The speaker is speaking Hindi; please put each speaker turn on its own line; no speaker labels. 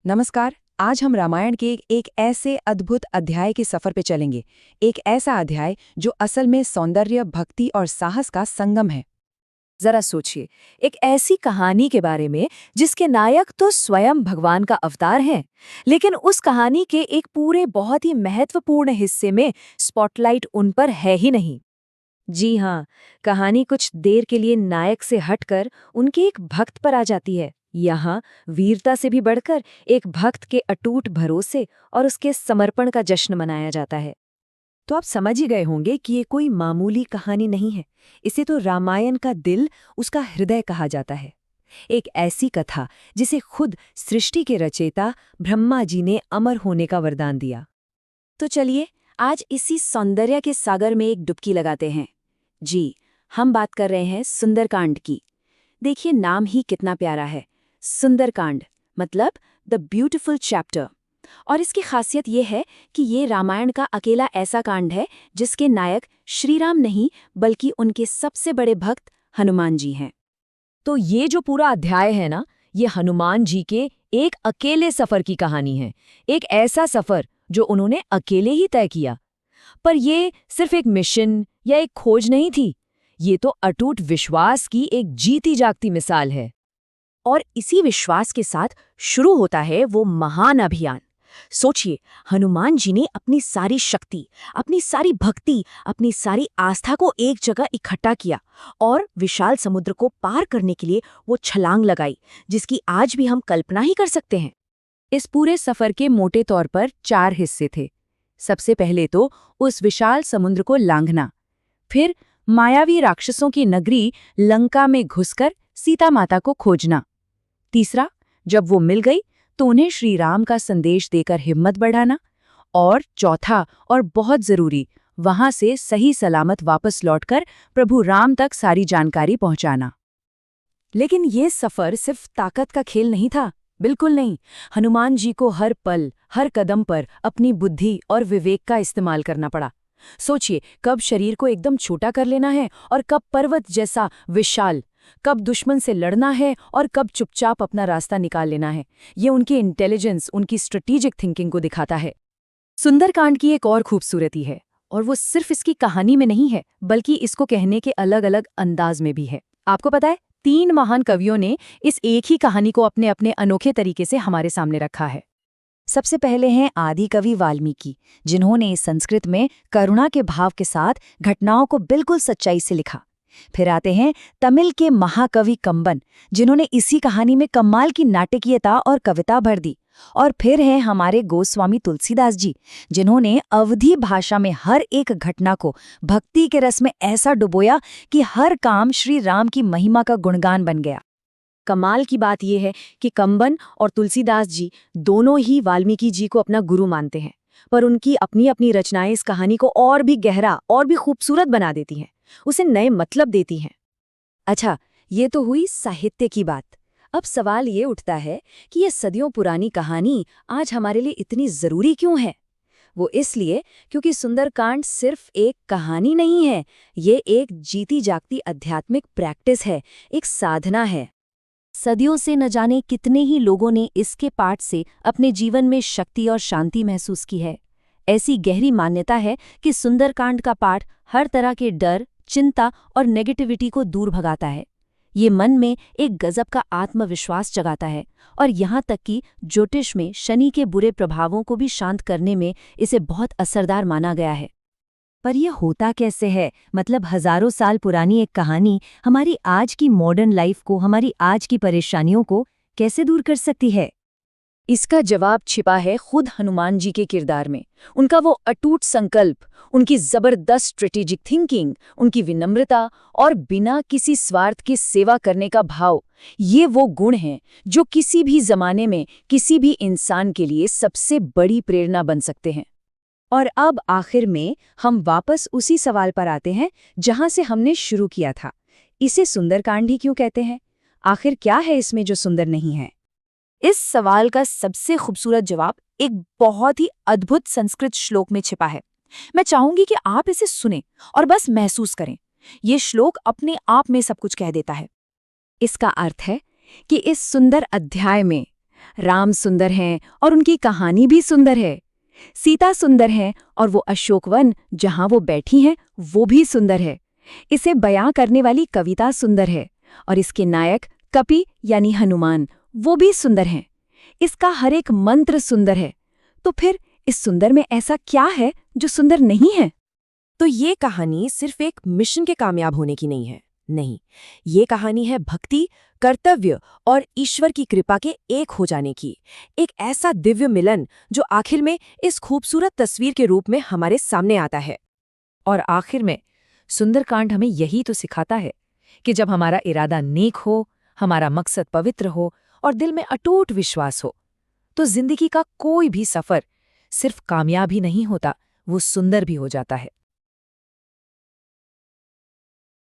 नमस्कार। आज हम रामायण के एक ऐसे अद्भुत अध्याय के सफर पे चलेंगे। एक ऐसा अध्याय जो असल में सौंदर्य, भक्ति और साहस का संगम है।
जरा सोचिए, एक ऐसी कहानी के बारे में जिसके नायक तो स्वयं भगवान का अवतार है, लेकिन उस कहानी के एक पूरे बहुत ही महत्वपूर्ण हिस्से में स्पॉटलाइट उन पर है ही नहीं। जी हाँ, कहानी कुछ देर के लिए नायक से हटकर उनके एक भक्त पर आ जाती है। यहाँ वीरता से भी बढ़कर एक भक्त के अटूट भरोसे और उसके समर्पण का जश्न मनाया जाता है। तो आप समझ ही गए होंगे कि ये कोई मामूली कहानी नहीं है। इसे तो रामायण का दिल, उसका हृदय कहा जाता है। एक ऐसी कथा जिसे खुद सृष्टि के रचयिता ब्रह्मा जी ने अमर होने का वरदान दिया।
तो चलिए आज इसी सौंदर्य के सागर में एक डुबकी लगाते हैं। जी, हम बात कर रहे हैं सुंदरकांड की। देखिए, नाम ही कितना प्यारा है, सुंदरकांड, मतलब द ब्यूटिफुल चैप्टर। और इसकी खासियत ये है कि ये रामायण का अकेला ऐसा कांड है जिसके नायक श्रीराम नहीं बल्कि उनके सबसे बड़े भक्त हनुमान जी हैं।
तो ये जो पूरा अध्याय है ना, ये हनुमान जी के एक अकेले सफर की कहानी है। एक ऐसा सफर जो उन्होंने अकेले ही तय किया। पर ये सिर्फ एक मिशन या एक खोज नहीं थी, ये तो अटूट विश्वास की एक जीती जागती मिसाल है।
और इसी विश्वास के साथ शुरू होता है वो महान अभियान। सोचिए, हनुमान जी ने अपनी सारी शक्ति, अपनी सारी भक्ति, अपनी सारी आस्था को एक जगह इकट्ठा किया और विशाल समुद्र को पार करने के लिए वो छलांग लगाई, जिसकी आज भी हम कल्पना ही कर सकते हैं। इस पूरे सफर के मोटे तौर पर 4 हिस्से थे। सबसे पहले तो उस विशाल समुद्र को लांघना, फिर मायावी राक्षसों की नगरी लंका में घुसकर सीता माता को खोजना, तीसरा, जब वो मिल गई तो उन्हें श्री राम का संदेश देकर हिम्मत बढ़ाना, और चौथा और बहुत जरूरी, वहां से सही सलामत वापस लौटकर प्रभु राम तक सारी जानकारी पहुंचाना।
लेकिन ये सफर सिर्फ ताकत का खेल नहीं था, बिल्कुल नहीं। हनुमान जी को हर पल, हर कदम पर अपनी बुद्धि और विवेक का इस्तेमाल करना पड़ा। सोचिए, कब शरीर को एकदम छोटा कर लेना है और कब पर्वत जैसा विशाल, कब दुश्मन से लड़ना है और कब चुपचाप अपना रास्ता निकाल लेना है। ये उनकी इंटेलिजेंस, उनकी स्ट्रेटेजिक थिंकिंग को दिखाता है। सुंदरकांड की एक और खूबसूरती है, और वो सिर्फ इसकी कहानी में नहीं है बल्कि इसको कहने के अलग अलग अंदाज में भी है। आपको पता है, 3 महान कवियों ने इस एक ही कहानी को अपने अपने अनोखे तरीके से हमारे सामने रखा है। सबसे पहले हैं आदि कवि वाल्मीकि, जिन्होंने संस्कृत में करुणा के भाव के साथ घटनाओं को बिल्कुल सच्चाई से लिखा। फिर आते हैं तमिल के महाकवि कंबन, जिन्होंने इसी कहानी में कमाल की नाटकीयता और कविता भर दी। और फिर हैं हमारे गोस्वामी तुलसीदास जी, जिन्होंने अवधी भाषा में हर एक घटना को भक्ति के रस में ऐसा डुबोया कि हर काम श्री राम की महिमा का गुणगान बन गया। कमाल की बात यह है कि कंबन और तुलसीदास जी दोनों ही वाल्मीकि जी को अपना गुरु मानते हैं, पर उनकी अपनी अपनी रचनाएं इस कहानी को और भी गहरा और भी खूबसूरत बना देती हैं, उसे नए मतलब देती हैं। अच्छा, ये तो हुई साहित्य की बात। अब सवाल ये उठता है कि ये सदियों पुरानी कहानी आज हमारे लिए इतनी जरूरी क्यों है? वो इसलिए क्योंकि सुंदरकांड सिर्फ एक कहानी नहीं है, ये एक जीती जागती आध्यात्मिक प्रैक्टिस है, एक साधना है। सदियों से न जाने कितने ही लोगों ने इसके पाठ से अपने जीवन में शक्ति और शांति महसूस की है। ऐसी गहरी मान्यता है कि सुंदरकांड का पाठ हर तरह के डर, चिंता और नेगेटिविटी को दूर भगाता है। ये मन में एक गजब का आत्मविश्वास जगाता है, और यहाँ तक कि ज्योतिष में शनि के बुरे प्रभावों को भी शांत करने में इसे बहुत असरदार माना गया है। पर यह होता कैसे है? मतलब हजारों साल पुरानी एक कहानी हमारी आज की मॉडर्न लाइफ को, हमारी आज की परेशानियों को कैसे दूर कर सकती है? इसका जवाब छिपा है खुद हनुमान जी के किरदार में। उनका वो अटूट संकल्प, उनकी जबरदस्त स्ट्रेटेजिक थिंकिंग, उनकी विनम्रता और बिना किसी स्वार्थ के सेवा करने का भाव, ये वो गुण हैं जो किसी भी जमाने में किसी भी इंसान के लिए सबसे बड़ी प्रेरणा बन सकते हैं। और अब आखिर में हम वापस उसी सवाल पर आते हैं जहां से हमने शुरू किया था। इसे सुंदरकांड ही क्यों कहते हैं? आखिर क्या है इसमें जो सुंदर नहीं है? इस सवाल का सबसे खूबसूरत जवाब एक बहुत ही अद्भुत संस्कृत श्लोक में छिपा है। मैं चाहूंगी कि आप इसे सुनें और बस महसूस करें। ये श्लोक अपने आप में सब कुछ कह देता है। इसका अर्थ है कि इस सुंदर अध्याय में राम सुंदर हैं और उनकी कहानी भी सुंदर है। सीता सुंदर है और वो अशोकवन जहां वो बैठी हैं वो भी सुंदर है। इसे बयां करने वाली कविता सुंदर है और इसके नायक कपि यानी हनुमान वो भी सुंदर हैं। इसका हर एक मंत्र सुंदर है। तो फिर इस सुंदर में ऐसा क्या है जो सुंदर नहीं है?
तो ये कहानी सिर्फ एक मिशन के कामयाब होने की नहीं है। नहीं, ये कहानी है भक्ति, कर्तव्य और ईश्वर की कृपा के एक हो जाने की। एक ऐसा दिव्य मिलन जो आखिर में इस खूबसूरत तस्वीर के रूप में हमारे सामने आता है।
और आखिर में सुंदरकांड हमें यही तो सिखाता है कि जब हमारा इरादा नेक हो, हमारा मकसद पवित्र हो और दिल में अटूट विश्वास हो, तो जिंदगी का कोई भी सफर सिर्फ कामयाब ही नहीं होता, वो सुंदर भी हो जाता है।